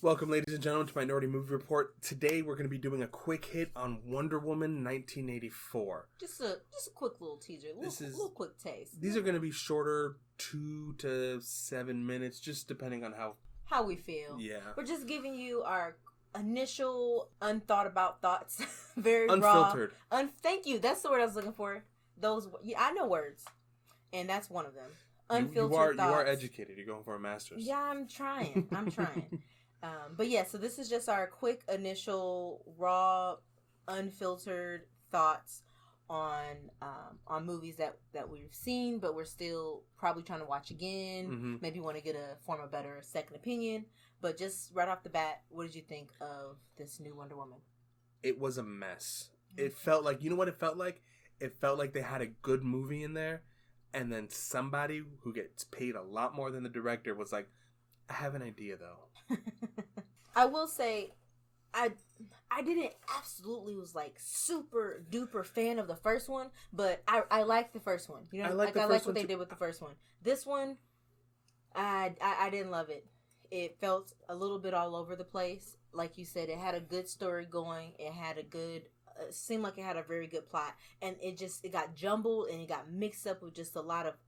Welcome, ladies and gentlemen, to Minority Movie Report. Today, we're going to be doing a quick hit on Wonder Woman 1984. Just a quick little teaser, a little quick taste. These are going to be shorter, 2 to 7 minutes, just depending on how we feel. Yeah. We're just giving you our initial unthought about thoughts. Very unfiltered. Raw. Thank you. That's the word I was looking for. I know words, and that's one of them. Unfiltered thoughts. You are educated. You're going for a master's. Yeah, I'm trying. But yeah, so this is just our quick initial raw, unfiltered thoughts on movies that we've seen, but we're still probably trying to watch again. Mm-hmm. Maybe want to form a better second opinion. But just right off the bat, what did you think of this new Wonder Woman? It was a mess. It felt like, you know what it felt like? It felt like they had a good movie in there, and then somebody who gets paid a lot more than the director was like, I have an idea though. I will say, I didn't absolutely was like super duper fan of the first one, but I liked the first one. You know, I like what they did with the first one. This one, I didn't love it. It felt a little bit all over the place. Like you said, it had a good story going. It had seemed like it had a very good plot, and it got jumbled and it got mixed up with just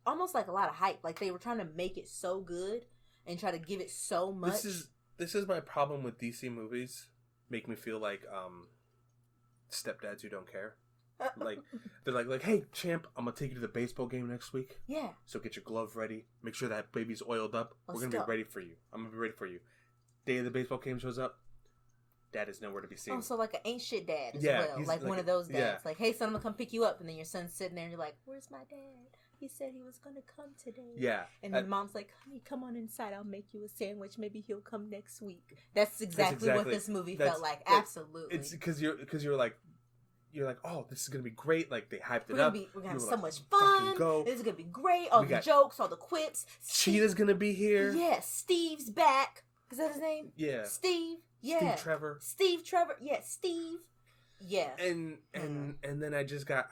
almost like a lot of hype. Like they were trying to make it so good and try to give it so much. This is my problem with DC movies. Make me feel like stepdads who don't care. Like they're like, hey champ, I'm gonna take you to the baseball game next week. Yeah. So get your glove ready. Make sure that baby's oiled up. We're gonna be ready for you. I'm gonna be ready for you. Day of the baseball game shows up. Dad is nowhere to be seen. Oh, so like an ain't shit dad as well. Like one of those dads. Yeah. Like, hey son, I'm gonna come pick you up, and then your son's sitting there and you're like, where's my dad? He said he was going to come today. Yeah. And then mom's like, honey, come on inside. I'll make you a sandwich. Maybe he'll come next week. That's exactly what this movie felt like. Absolutely. It's because you're like, oh, this is going to be great. Like, they hyped it up. We're going to have so much fun. This is going to be great. All the jokes, all the quips. Cheetah's going to be here. Yeah, Steve's back. Is that his name? Yeah. Steve. Yeah. Steve Trevor. Yeah, Steve. Yeah, and then I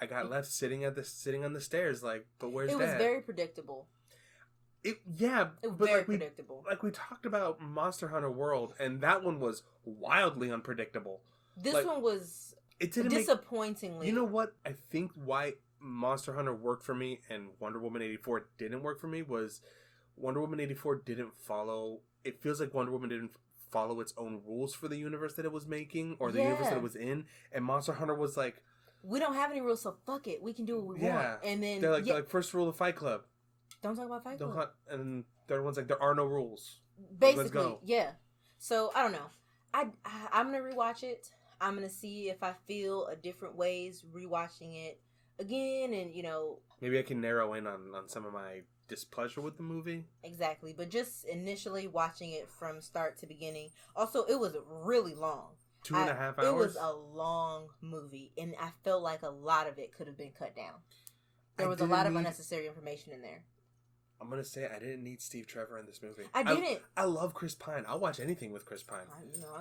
got left sitting on the stairs like, but where's Dad? It was very predictable. It was very predictable. Like we talked about Monster Hunter World, and that one was wildly unpredictable. This one was disappointingly. You know what? I think why Monster Hunter worked for me and Wonder Woman 84 didn't work for me was Wonder Woman 84 didn't follow. It feels like Wonder Woman didn't follow its own rules for the universe that it was making or the universe that it was in, and Monster Hunter was like, we don't have any rules, so fuck it, we can do what we want. And then they're like first rule of Fight Club, don't talk about Fight Club. And third one's like, there are no rules, basically. Let's go. Yeah, so I don't know, I'm gonna rewatch it. I'm gonna see if I feel a different ways rewatching it again, and maybe I can narrow in on some of my displeasure with the movie. Exactly, but just initially watching it from start to beginning. Also, it was really long. 2.5 hours? It was a long movie, and I felt like a lot of it could have been cut down. There was a lot of unnecessary information in there. I'm going to say I didn't need Steve Trevor in this movie. I didn't. I love Chris Pine. I'll watch anything with Chris Pine.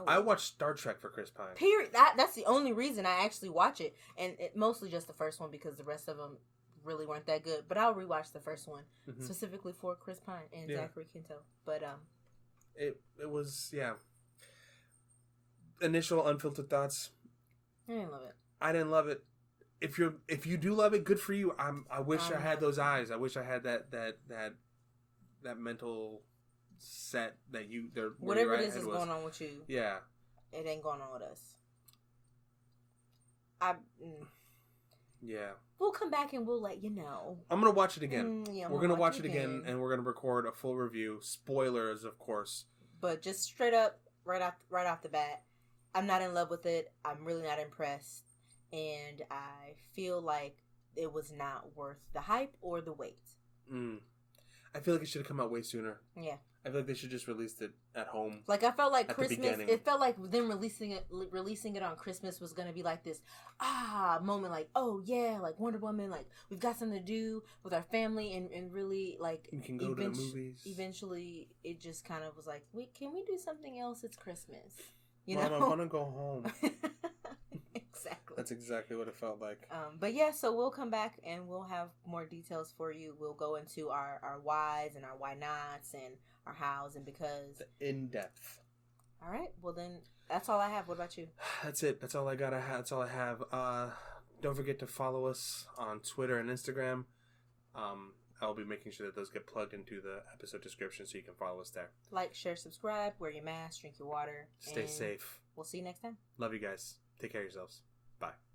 I watch Star Trek for Chris Pine. Period. That's the only reason I actually watch it, and mostly just the first one because the rest of them really weren't that good, but I'll rewatch the first one specifically for Chris Pine and Zachary Quinto. But it was initial unfiltered thoughts. I didn't love it. I didn't love it. If you do love it, good for you. I wish I had those eyes. I wish I had that mental set that whatever it is going on with you. Yeah, it ain't going on with us. Yeah. We'll come back and we'll let you know. I'm going to watch it again. We're going to watch it again, again, and we're going to record a full review. Spoilers, of course. But just straight up, right off the bat, I'm not in love with it. I'm really not impressed. And I feel like it was not worth the hype or the wait. I feel like it should have come out way sooner. Yeah. I feel like they should just released it at home. Like I felt like Christmas. It felt like them releasing it on Christmas was gonna be like this moment. Like, oh yeah, like Wonder Woman. Like we've got something to do with our family and really like we can go to the movies. Eventually, it just kind of was like, wait, can we do something else? It's Christmas. Mom, I want to go home. Exactly. That's exactly what it felt like. But yeah, so we'll come back and we'll have more details for you. We'll go into our whys and our why nots and our hows and because. In depth. All right. Well, then that's all I have. What about you? That's it. That's all I got. That's all I have. Don't forget to follow us on Twitter and Instagram. I'll be making sure that those get plugged into the episode description so you can follow us there. Like, share, subscribe, wear your mask, drink your water. Stay safe. We'll see you next time. Love you guys. Take care of yourselves. Bye.